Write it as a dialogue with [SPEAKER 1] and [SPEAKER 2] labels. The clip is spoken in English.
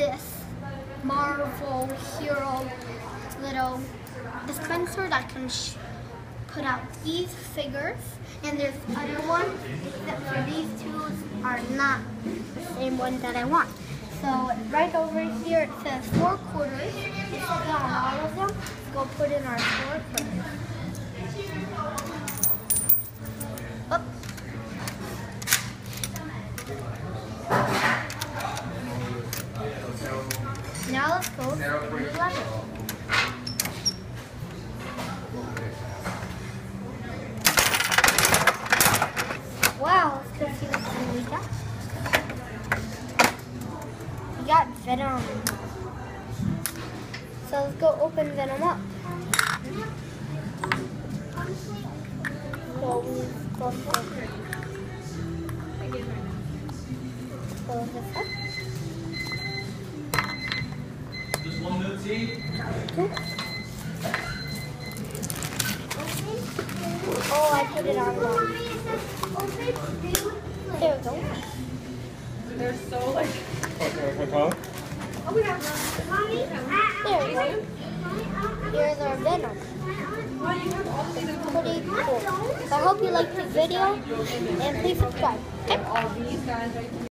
[SPEAKER 1] this Marvel hero little dispenser that can put out these figures, and there's other ones, except for these two are not the same one that I want. So right over here it says 4 quarters. It's on all of them. Let's go put in our 4 quarters. Up. Now let's go to the 11. Wow, let's go see what we got. We got Venom. So let's go open Venom up. So we go for close this up.
[SPEAKER 2] Just one minute, tea.
[SPEAKER 1] Oh, I put it on wrong. There we go.
[SPEAKER 3] They're so like.
[SPEAKER 1] Oh, we have Mommy. There we go. Here's our Venom. Pretty cool. So I hope you liked this video, and please subscribe. Okay?